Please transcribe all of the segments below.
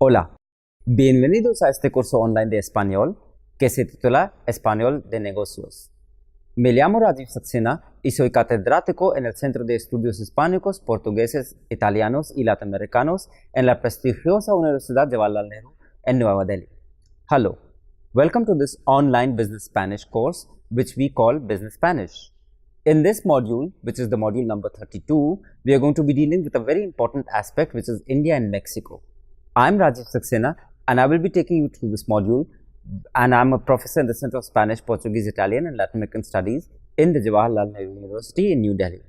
Hola, bienvenidos a este curso online de español que se titula Español de Negocios. Me llamo Rajiv Saxena y soy catedrático en el Centro de Estudios Hispánicos, Portugueses, Italianos y Latinoamericanos en la prestigiosa Universidad de Jawaharlal Nehru en Nueva Delhi. Hello, welcome to this online business Spanish course which we call Business Spanish. In this module, which is the module number 32, we are going to be dealing with a very important aspect which is India and Mexico. I'm Rajiv Saxena and I will be taking you through this module, and I'm a professor in the Center of Spanish, Portuguese, Italian and Latin American Studies in the Jawaharlal Nehru University in New Delhi.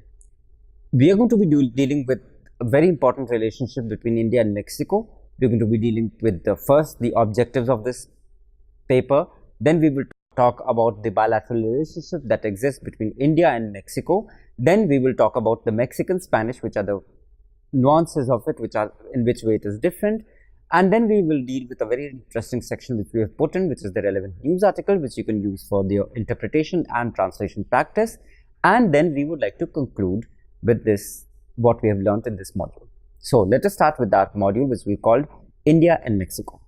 We are going to be dealing with a very important relationship between India and Mexico. We're going to be dealing with the objectives of this paper. Then we will talk about the bilateral relationship that exists between India and Mexico. Then we will talk about the Mexican Spanish, which are the nuances of it, which are in which way it is different. And then we will deal with a very interesting section which we have put in, which is the relevant news article, which you can use for the interpretation and translation practice. And then we would like to conclude with this, what we have learned in this module. So let us start with that module, which we called India and Mexico.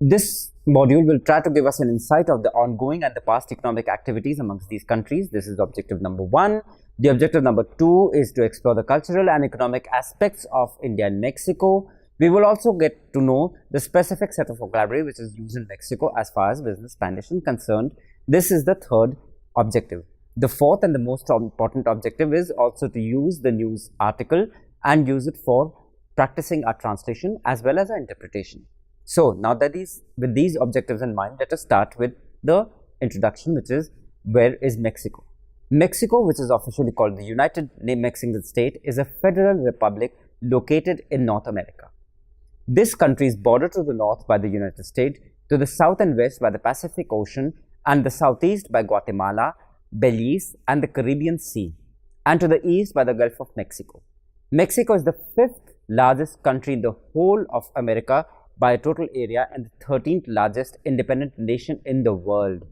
This module will try to give us an insight of the ongoing and the past economic activities amongst these countries. This is objective number 1. The objective number 2 is to explore the cultural and economic aspects of India and Mexico. We will also get to know the specific set of vocabulary which is used in Mexico as far as business Spanish is concerned. This is the third objective. The fourth and the most important objective is also to use the news article and use it for practicing our translation as well as our interpretation. So now that with these objectives in mind, let us start with the introduction, which is, where is Mexico? Mexico, which is officially called the United Mexican State, is a federal republic located in North America. This country is bordered to the north by the United States, to the south and west by the Pacific Ocean, and the southeast by Guatemala, Belize, and the Caribbean Sea, and to the east by the Gulf of Mexico. Mexico is the 5th largest country in the whole of America by a total area and the 13th largest independent nation in the world.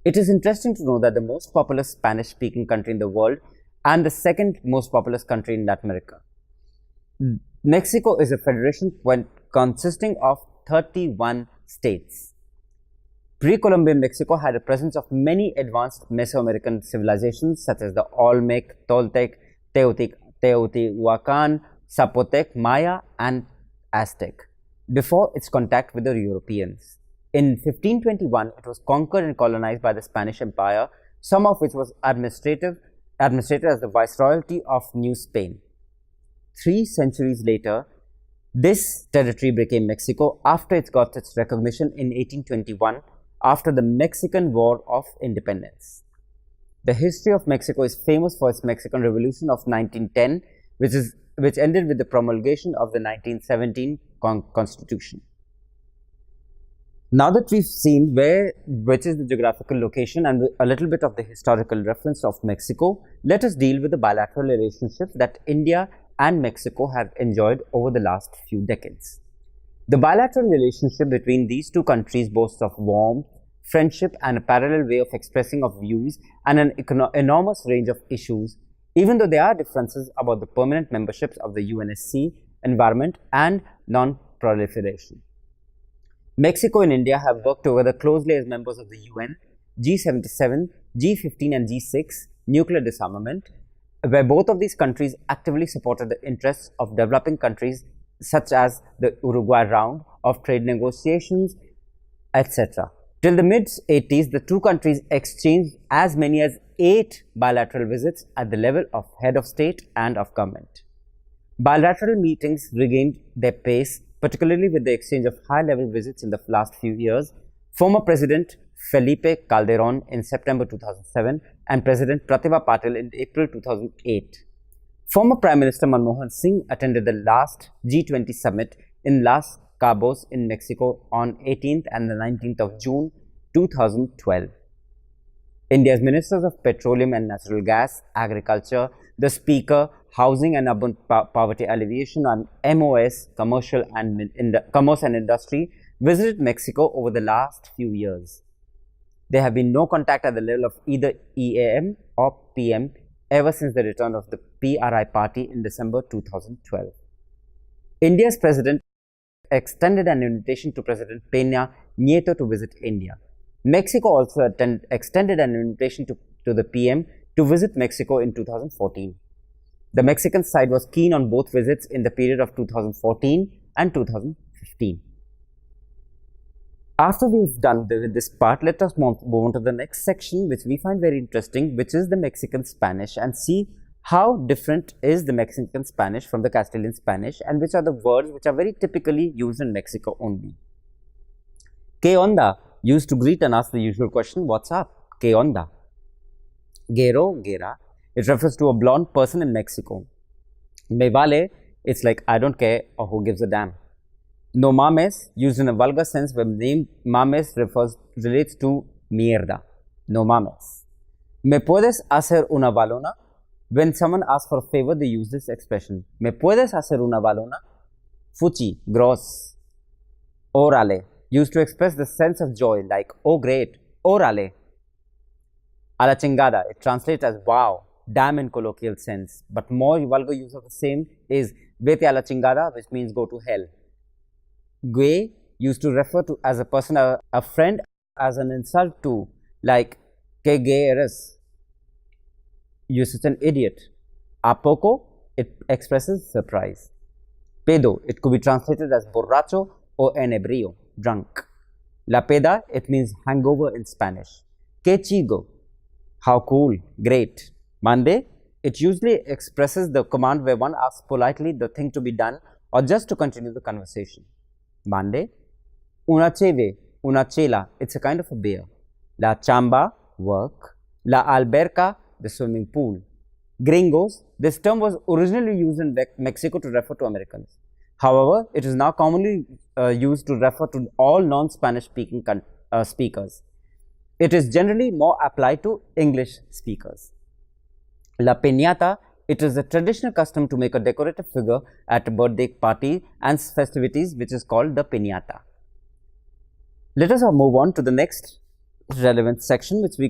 It is interesting to know that the most populous Spanish-speaking country in the world and the second most populous country in Latin America. Mexico is a federation consisting of 31 states. Pre-Columbian Mexico had a presence of many advanced Mesoamerican civilizations such as the Olmec, Toltec, Teotihuacan, Zapotec, Maya, and Aztec, before its contact with the Europeans. In 1521, it was conquered and colonized by the Spanish Empire, some of which was administrated as the Viceroyalty of New Spain. 3 centuries later, this territory became Mexico after it got its recognition in 1821 after the Mexican War of Independence. The history of Mexico is famous for its Mexican Revolution of 1910, which ended with the promulgation of the 1917 Constitution. Now that we've seen which is the geographical location and a little bit of the historical reference of Mexico, let us deal with the bilateral relationship that India and Mexico have enjoyed over the last few decades. The bilateral relationship between these two countries boasts of warmth, friendship, and a parallel way of expressing of views and an enormous range of issues, even though there are differences about the permanent memberships of the UNSC, environment, and non-proliferation. Mexico and India have worked together closely as members of the UN, G77, G15, and G6 nuclear disarmament, where both of these countries actively supported the interests of developing countries such as the Uruguay round of trade negotiations, etc. Till the mid-80s, the two countries exchanged as many as 8 bilateral visits at the level of head of state and of government. Bilateral meetings regained their pace, particularly with the exchange of high-level visits in the last few years. Former President Felipe Calderón in September 2007 and President Pratibha Patil in April 2008. Former Prime Minister Manmohan Singh attended the last G20 summit in Los Cabos in Mexico on 18th and the 19th of June 2012. India's Ministers of Petroleum and Natural Gas, Agriculture, the Speaker, Housing and Urban Poverty Alleviation, and MOS, Commerce and Industry, visited Mexico over the last few years. There have been no contact at the level of either EAM or PM ever since the return of the PRI party in December 2012. India's president extended an invitation to President Peña Nieto to visit India. Mexico also extended an invitation to the PM to visit Mexico in 2014. The Mexican side was keen on both visits in the period of 2014 and 2015. After we've done this part, let us move on to the next section, which we find very interesting, which is the Mexican Spanish, and see how different is the Mexican Spanish from the Castilian Spanish, and which are the words which are very typically used in Mexico only. ¿Qué onda? Used to greet and ask the usual question, what's up? ¿Qué onda? Guero, guera, it refers to a blonde person in Mexico. Me vale, it's like I don't care or who gives a damn. No mames, used in a vulgar sense when the name mames relates to mierda. No mames. ¿Me puedes hacer una balona? When someone asks for a favor, they use this expression. ¿Me puedes hacer una balona? Fuchi, gross. Órale, used to express the sense of joy, like, oh great, órale. A la chingada, it translates as wow, damn in colloquial sense, but more vulgar use of the same is vete a la chingada, which means go to hell. Güey used to refer to as a person, a friend, as an insult to, like, que gay eres. You're such an idiot. A poco, it expresses surprise. Pedo, it could be translated as borracho or enebrio, drunk. La peda, it means hangover in Spanish. Que chido, how cool, great. Mande, it usually expresses the command where one asks politely the thing to be done or just to continue the conversation. Mande, una cheve, una chela, it's a kind of a beer. La chamba, work. La alberca, the swimming pool. Gringos, this term was originally used in Mexico to refer to Americans. However, it is now commonly used to refer to all non-Spanish speaking speakers. It is generally more applied to English speakers. La piñata, it is a traditional custom to make a decorative figure at a birthday party and festivities, which is called the piñata. Let us now move on to the next relevant section, which we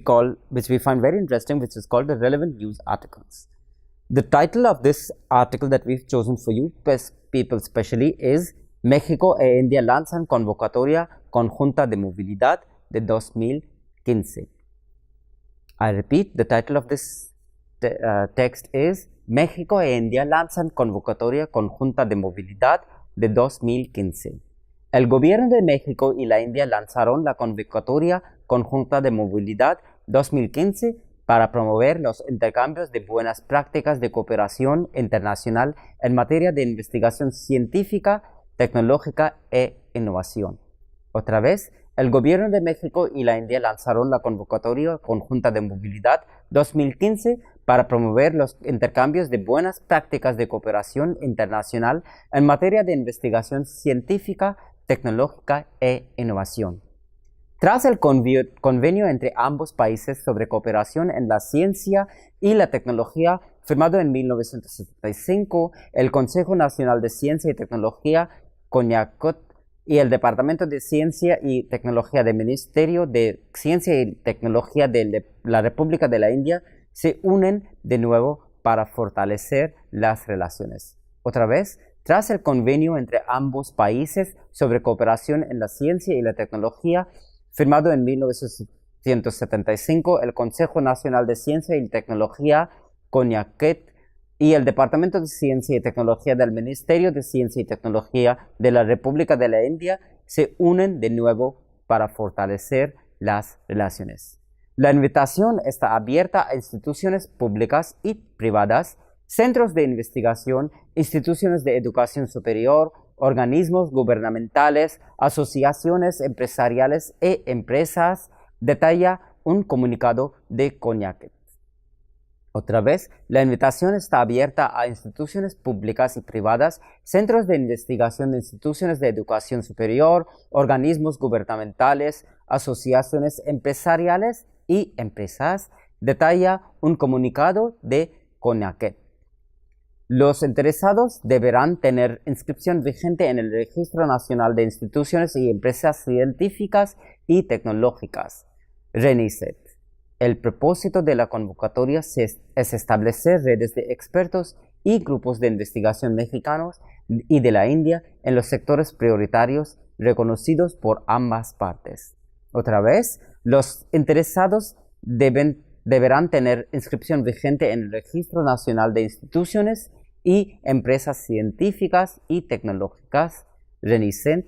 find very interesting, which is called the relevant news articles. The title of this article that we've chosen for you people specially is México e India lanzan convocatoria conjunta de movilidad de 2015. I repeat, the title of this text is México e India lanzan convocatoria conjunta de movilidad de 2015. El gobierno de México y la India lanzaron la convocatoria conjunta de movilidad 2015 para promover los intercambios de buenas prácticas de cooperación internacional en materia de investigación científica, tecnológica e innovación. Otra vez, el gobierno de México y la India lanzaron la convocatoria conjunta de movilidad 2015 para promover los intercambios de buenas prácticas de cooperación internacional en materia de investigación científica, tecnológica e innovación. Tras el convenio entre ambos países sobre cooperación en la ciencia y la tecnología, firmado en 1975, el Consejo Nacional de Ciencia y Tecnología, CONACYT, y el Departamento de Ciencia y Tecnología del Ministerio de Ciencia y Tecnología de la República de la India se unen de nuevo para fortalecer las relaciones. Otra vez, tras el convenio entre ambos países sobre cooperación en la ciencia y la tecnología, firmado en 1975, el Consejo Nacional de Ciencia y Tecnología, CONACYT, y el Departamento de Ciencia y Tecnología del Ministerio de Ciencia y Tecnología de la República de la India se unen de nuevo para fortalecer las relaciones. La invitación está abierta a instituciones públicas y privadas, centros de investigación, instituciones de educación superior, organismos gubernamentales, asociaciones empresariales e empresas, detalla un comunicado de CONACYT. Otra vez, la invitación está abierta a instituciones públicas y privadas, centros de investigación, instituciones de educación superior, organismos gubernamentales, asociaciones empresariales y empresas, detalla un comunicado de CONACYT. Los interesados deberán tener inscripción vigente en el Registro Nacional de Instituciones y Empresas Científicas y Tecnológicas, RENICET. El propósito de la convocatoria es establecer redes de expertos y grupos de investigación mexicanos y de la India en los sectores prioritarios reconocidos por ambas partes. Otra vez, los interesados deberán tener inscripción vigente en el Registro Nacional de Instituciones y Empresas Científicas y Tecnológicas, RENICENT.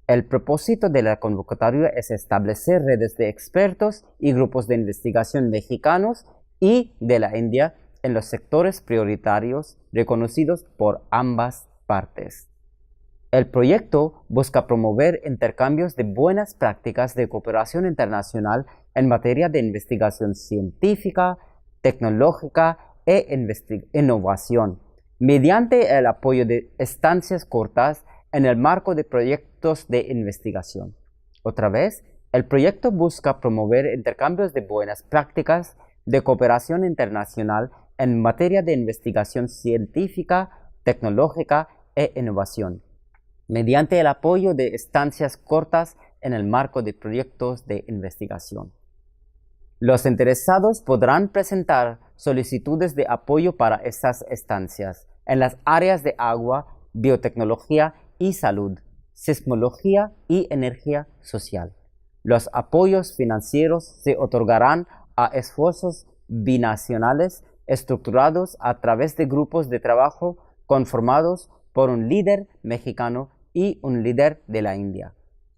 El propósito de la convocatoria es establecer redes de expertos y grupos de investigación mexicanos y de la India en los sectores prioritarios reconocidos por ambas partes. El proyecto busca promover intercambios de buenas prácticas de cooperación internacional en materia de investigación científica, tecnológica e innovación, mediante el apoyo de estancias cortas en el marco de proyectos de investigación. Otra vez, el proyecto busca promover intercambios de buenas prácticas de cooperación internacional en materia de investigación científica, tecnológica e innovación, mediante el apoyo de estancias cortas en el marco de proyectos de investigación. Los interesados podrán presentar solicitudes de apoyo para estas estancias en las áreas de agua, biotecnología y salud, sismología y energía social. Los apoyos financieros se otorgarán a esfuerzos binacionales estructurados a través de grupos de trabajo conformados por un líder mexicano y un líder de la India.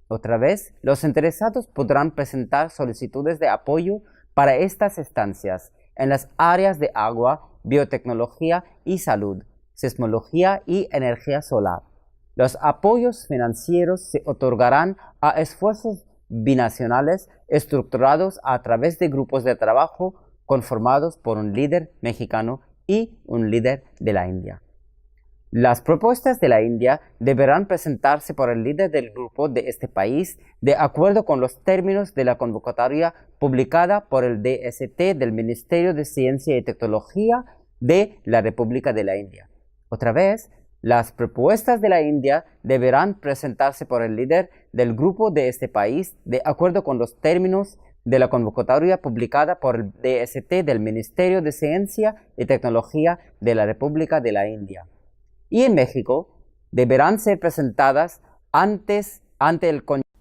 Otra vez, los interesados podrán presentar solicitudes de apoyo para estas estancias en las áreas de agua, biotecnología y salud, sismología y energía solar. Los apoyos financieros se otorgarán a esfuerzos binacionales estructurados a través de grupos de trabajo conformados por un líder mexicano y un líder de la India. Las propuestas de la India deberán presentarse por el líder del grupo de este país de acuerdo con los términos de la convocatoria publicada por el DST del Ministerio de Ciencia y Tecnología de la República de la India. Otra vez, las propuestas de la India deberán presentarse por el líder del grupo de este país de acuerdo con los términos de la convocatoria publicada por el DST del Ministerio de Ciencia y Tecnología de la República de la India. Y en México deberán ser presentadas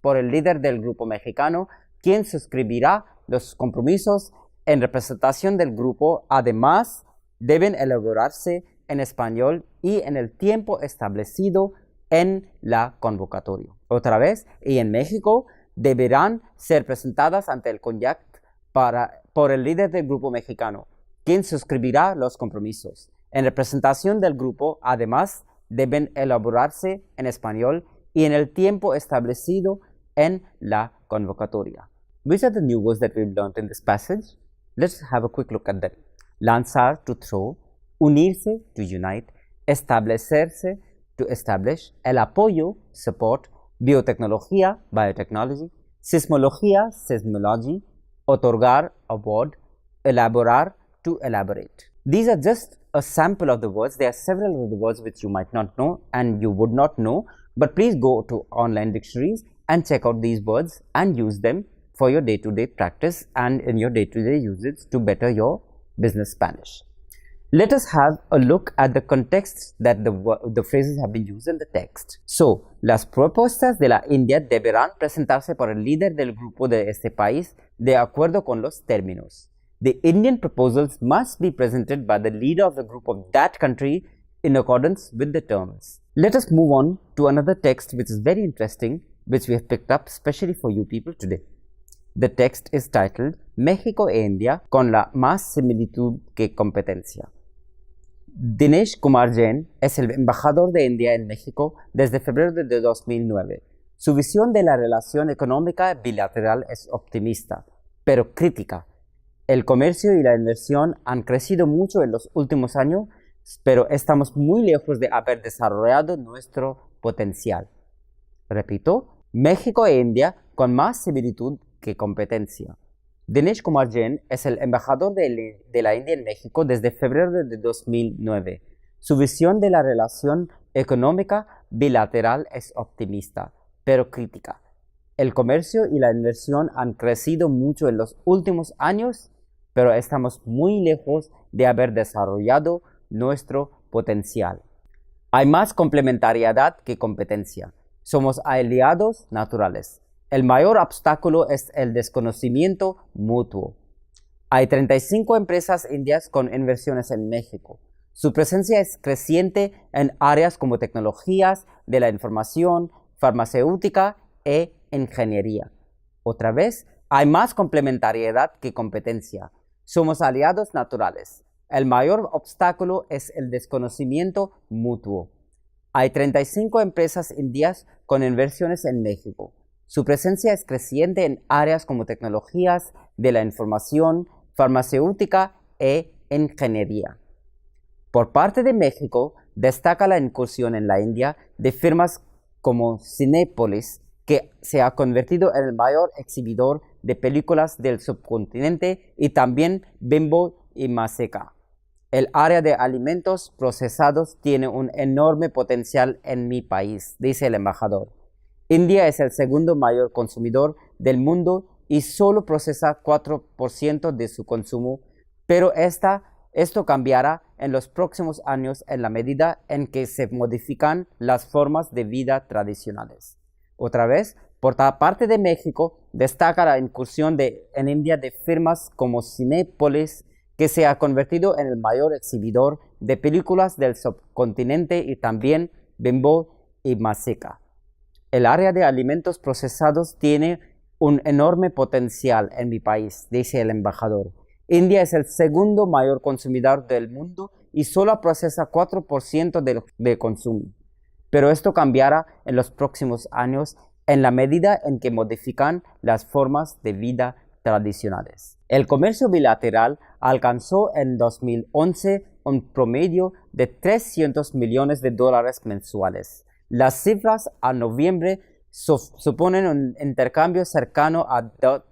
por el líder del grupo mexicano, quien suscribirá los compromisos en representación del grupo. Además, deben elaborarse en español y en el tiempo establecido en la convocatoria. Otra vez, y en México deberán ser presentadas ante el CONYAC por el líder del grupo mexicano, quien suscribirá los compromisos. En representación del grupo, además, deben elaborarse en español y en el tiempo establecido en la convocatoria. Which are the new words that we've learned in this passage? Let's have a quick look at them. Lanzar, to throw. Unirse, to unite. Establecerse, to establish. El apoyo, support. Biotecnología, biotechnology. Sismología, seismology. Otorgar, award. Elaborar, to elaborate. These are just a sample of the words. There are several of the words which you might not know and you would not know, but please go to online dictionaries and check out these words and use them for your day-to-day practice and in your day-to-day usage to better your business Spanish. Let us have a look at the context that the phrases have been used in the text. So, las propuestas de la India deberán presentarse por el líder del grupo de este país de acuerdo con los términos. The Indian proposals must be presented by the leader of the group of that country in accordance with the terms. Let us move on to another text which is very interesting, which we have picked up especially for you people today. The text is titled México e India con la más similitud que competencia. Dinesh Kumar Jain es el embajador de India en México desde febrero de 2009. Su visión de la relación económica bilateral es optimista, pero crítica. El comercio y la inversión han crecido mucho en los últimos años, pero estamos muy lejos de haber desarrollado nuestro potencial. Repito, México e India con más similitud que competencia. Dinesh Kumar Jain es el embajador de la India en México desde febrero de 2009. Su visión de la relación económica bilateral es optimista, pero crítica. El comercio y la inversión han crecido mucho en los últimos años, pero estamos muy lejos de haber desarrollado nuestro potencial. Hay más complementariedad que competencia. Somos aliados naturales. El mayor obstáculo es el desconocimiento mutuo. Hay 35 empresas indias con inversiones en México. Su presencia es creciente en áreas como tecnologías de la información, farmacéutica e ingeniería. Otra vez, hay más complementariedad que competencia. Somos aliados naturales. El mayor obstáculo es el desconocimiento mutuo. Hay 35 empresas indias con inversiones en México. Su presencia es creciente en áreas como tecnologías de la información, farmacéutica e ingeniería. Por parte de México, destaca la incursión en la India de firmas como Cinépolis, que se ha convertido en el mayor exhibidor de películas del subcontinente, y también Bimbo y Maseca. El área de alimentos procesados tiene un enorme potencial en mi país, dice el embajador. India es el segundo mayor consumidor del mundo y solo procesa 4% de su consumo, pero esto cambiará en los próximos años en la medida en que se modifican las formas de vida tradicionales. Otra vez, por parte de México, destaca la incursión en India de firmas como Cinépolis, que se ha convertido en el mayor exhibidor de películas del subcontinente, y también Bimbo y Maseca. El área de alimentos procesados tiene un enorme potencial en mi país, dice el embajador. India es el segundo mayor consumidor del mundo y solo procesa 4% del consumo. Pero esto cambiará en los próximos años en la medida en que modifican las formas de vida tradicionales. El comercio bilateral alcanzó en 2011 un promedio de 300 millones de dólares mensuales. Las cifras a noviembre suponen un intercambio cercano a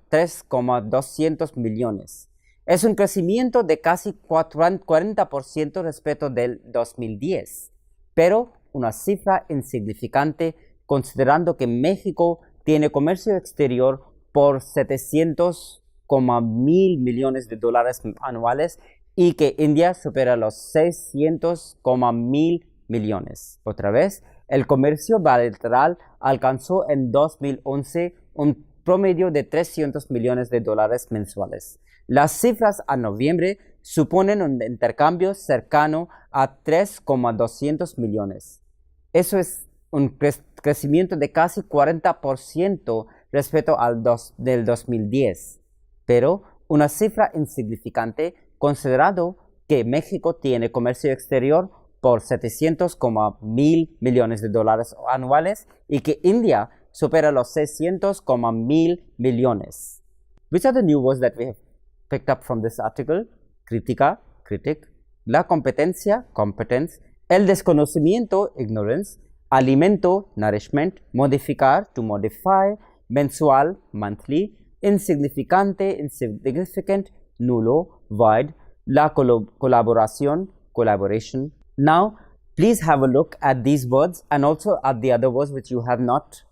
3,200 millones. Es un crecimiento de casi 40% respecto del 2010, pero una cifra insignificante considerando que México tiene comercio exterior por 700,000 millones de dólares anuales y que India supera los 600,000 millones. Otra vez, el comercio bilateral alcanzó en 2011 un promedio de 300 millones de dólares mensuales. Las cifras a noviembre suponen un intercambio cercano a 3,200 millones. Eso es un crecimiento de casi 40% respecto del 2010, pero una cifra insignificante considerado que México tiene comercio exterior por 700,000 millones de dólares anuales y que India supera los 600,000 millones. Which are the new words that we have picked up from this article? Crítica, critic, la competencia, competence, el desconocimiento, ignorance, alimento, nourishment, modificar, to modify, mensual, monthly, insignificante, insignificant, nulo, void, la colaboración, collaboration. Now, please have a look at these words and also at the other words which you have not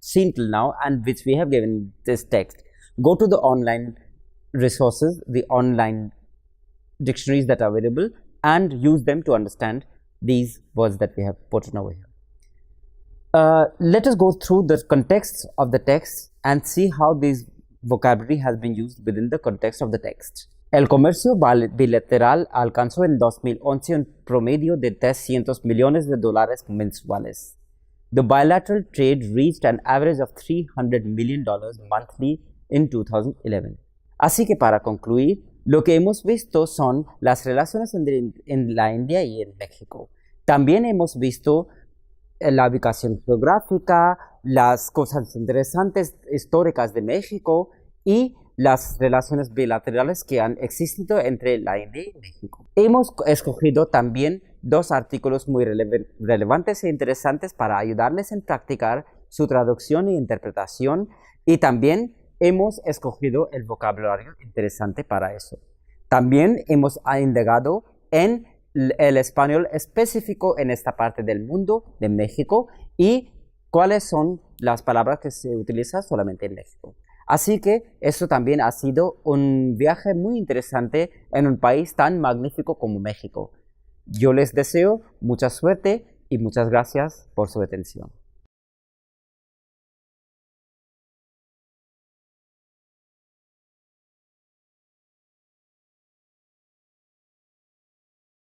seen till now and which we have given this text. Go to the online resources, the online dictionaries that are available, and use them to understand these words that we have put in over here. Let us go through the context of the text and see how this vocabulary has been used within the context of the text. El comercio bilateral alcanzó en 2011 un promedio de 300 millones de dólares mensuales. The bilateral trade reached an average of $300 million monthly in 2011. Así que para concluir, lo que hemos visto son las relaciones en la India y en México. También hemos visto la ubicación geográfica, las cosas interesantes históricas de México y las relaciones bilaterales que han existido entre la India y México. Hemos escogido también dos artículos muy relevantes e interesantes para ayudarles en practicar su traducción e interpretación, y también hemos escogido el vocabulario interesante para eso. También hemos indagado en el español específico en esta parte del mundo de México y cuáles son las palabras que se utilizan solamente en México. Así que esto también ha sido un viaje muy interesante en un país tan magnífico como México. Yo les deseo mucha suerte y muchas gracias por su atención.